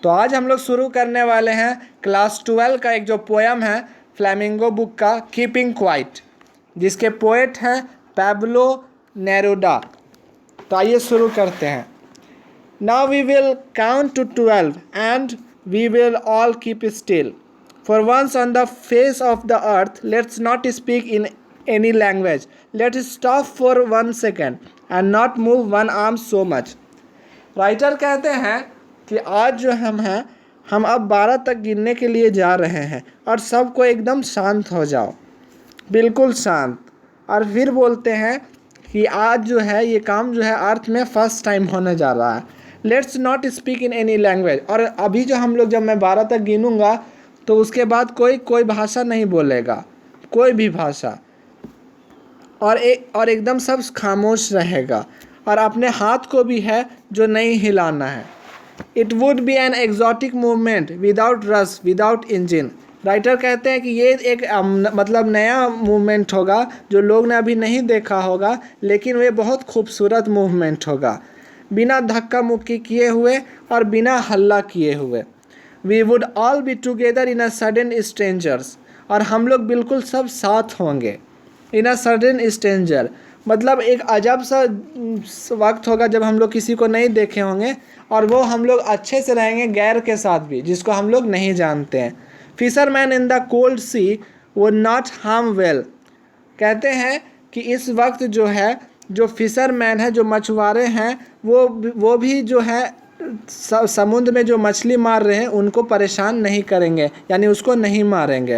तो आज हम लोग शुरू करने वाले हैं क्लास 12 का एक जो पोएम है फ्लैमिंगो बुक का कीपिंग क्वाइट, जिसके पोएट हैं पैब्लो नेरुदा। तो आइए शुरू करते हैं। Now we will count to 12 and we will all keep still. For once on the face of the earth, let's not speak in any language. Let us stop for 1 second and not move one arm so much. Writer कहते हैं कि आज जो हम अब 12 तक गिनने के लिए जा रहे हैं और सबको एकदम शांत हो जाओ, बिल्कुल शांत। और फिर बोलते हैं कि आज जो है ये काम जो है अर्थ में फर्स्ट टाइम होने जा रहा है। Let's not speak in any language. और अभी जो हम लोग जब मैं 12 तक गिनूंगा तो उसके बाद कोई भाषा नहीं बोलेगा, कोई भी भाषा, और एकदम सब खामोश रहेगा और अपने हाथ को भी है जो नहीं हिलाना है। It would be an exotic movement without rush without engine. Writer कहते हैं कि ये एक मतलब नया मूवमेंट होगा जो लोग ने अभी नहीं देखा होगा, लेकिन वे बहुत खूबसूरत मूवमेंट होगा, बिना धक्का मुक्की किए हुए और बिना हल्ला किए हुए। We would all be together in a sudden strangers। और हम लोग बिल्कुल सब साथ होंगे। In a sudden stranger मतलब एक अजब सा वक्त होगा जब हम लोग किसी को नहीं देखे होंगे और वो हम लोग अच्छे से रहेंगे गैर के साथ भी, जिसको हम लोग नहीं जानते हैं। Fisherman in the cold sea would not harm well। कहते हैं कि इस वक्त जो है जो फिशरमैन है, जो मछुआरे हैं, वो भी जो है समुद्र में जो मछली मार रहे हैं उनको परेशान नहीं करेंगे, यानी उसको नहीं मारेंगे।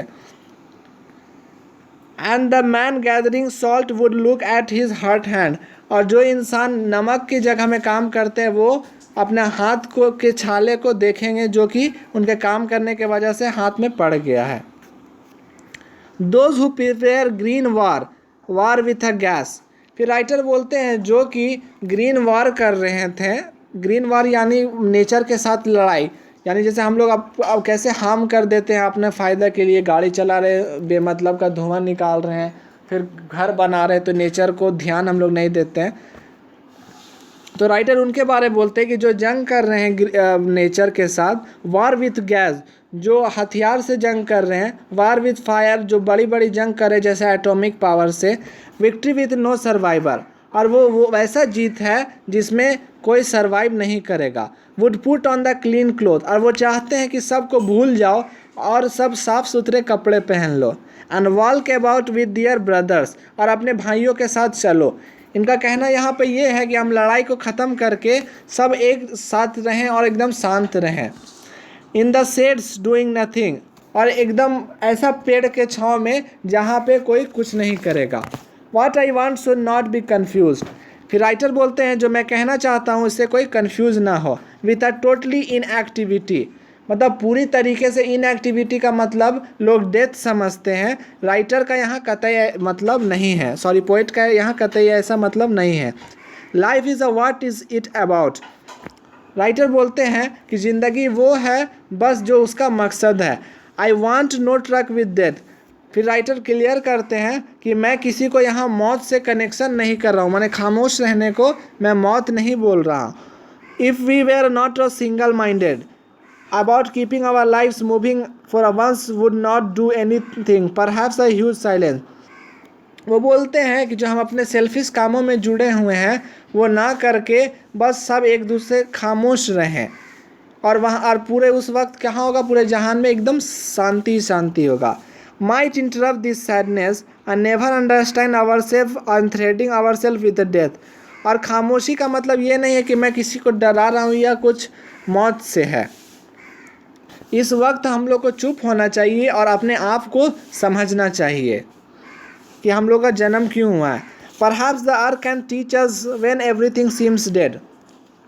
And the man gathering salt would look at his hurt hand. और जो इंसान नमक की जगह में काम करते हैं वो अपने हाथ को के छाले को देखेंगे जो कि उनके काम करने के वजह से हाथ में पड़ गया है। Those who prepare green war with a gas. फिर राइटर बोलते हैं जो कि ग्रीन वार कर रहे थे। ग्रीन वार यानी नेचर के साथ लड़ाई, यानी जैसे हम लोग अब कैसे हार्म कर देते हैं अपने फ़ायदे के लिए, गाड़ी चला रहे बेमतलब का धुआं निकाल रहे हैं, फिर घर बना रहे तो नेचर को ध्यान हम लोग नहीं देते हैं। तो राइटर उनके बारे में बोलते हैं कि जो जंग कर रहे हैं नेचर के साथ, वार विथ गैस जो हथियार से जंग कर रहे हैं, वार विथ फायर जो बड़ी बड़ी जंग करे जैसे एटॉमिक पावर से, विक्ट्री विथ नो सर्वाइवर और वो वैसा जीत है जिसमें कोई सर्वाइव नहीं करेगा। Would put on the clean cloth और वो चाहते हैं कि सबको भूल जाओ और सब साफ सुथरे कपड़े पहन लो। And walk about with their brothers और अपने भाइयों के साथ चलो। इनका कहना यहाँ पे ये है कि हम लड़ाई को ख़त्म करके सब एक साथ रहें और एकदम शांत रहें। In the shades doing nothing और एकदम ऐसा पेड़ के छाँव में जहाँ पे कोई कुछ नहीं करेगा। What I want should not be confused। फिर राइटर बोलते हैं जो मैं कहना चाहता हूँ इससे कोई कंफ्यूज ना हो। विथ अ टोटली इनएक्टिविटी मतलब पूरी तरीके से इनएक्टिविटी का मतलब लोग डेथ समझते हैं। राइटर का यहाँ कतई मतलब नहीं है, सॉरी पोइट का यहाँ कतई ऐसा मतलब नहीं है। Life is a what is it about. Writer बोलते हैं कि ज़िंदगी वो है बस जो उसका मकसद है। I want no truck with death. फिर राइटर क्लियर करते हैं कि मैं किसी को यहाँ मौत से कनेक्शन नहीं कर रहा हूँ, मैंने खामोश रहने को मैं मौत नहीं बोल रहा हूँ। If we were not a single minded about keeping our lifes moving for a once would not do anything perhaps a huge silence. वो बोलते हैं कि जो हम अपने सेल्फिश कामों में जुड़े हुए हैं वो ना करके बस सब एक दूसरे खामोश रहें और वहाँ और पूरे उस वक्त कहाँ होगा, पूरे जहान में एकदम शांति शांति होगा। Might interrupt this sadness and never understand ourselves unthreading ourselves with the death। और खामोशी का मतलब ये नहीं है कि मैं किसी को डरा रहा हूँ या कुछ मौत से है। इस वक्त हम लोग को चुप होना चाहिए और अपने आप को समझना चाहिए कि हम लोग का जन्म क्यों हुआ है। Perhaps the earth can teach us when everything seems dead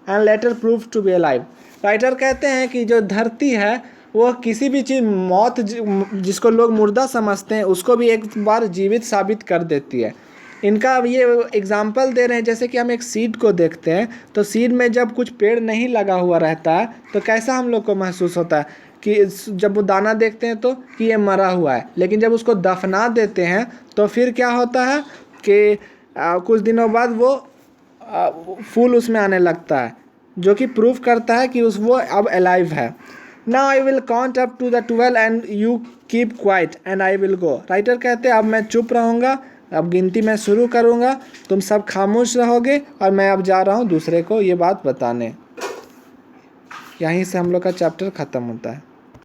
and later prove to be alive। Writer कहते हैं कि जो धरती है वो किसी भी चीज़ मौत जिसको लोग मुर्दा समझते हैं उसको भी एक बार जीवित साबित कर देती है। इनका ये एग्जाम्पल दे रहे हैं जैसे कि हम एक सीड को देखते हैं तो सीड में जब कुछ पेड़ नहीं लगा हुआ रहता है तो कैसा हम लोग को महसूस होता है कि जब वो दाना देखते हैं तो कि ये मरा हुआ है, लेकिन जब उसको दफना देते हैं तो फिर क्या होता है कि कुछ दिनों बाद वो फूल उसमें आने लगता है। जो कि प्रूफ करता है कि वो अब अलाइव है। Now I will count up to the 12 and you keep quiet and I will go. Writer कहते हैं अब मैं चुप रहूँगा, अब गिनती मैं शुरू करूँगा, तुम सब खामोश रहोगे और मैं अब जा रहा हूँ दूसरे को ये बात बताने। यहीं से हम लोग का चैप्टर ख़त्म होता है।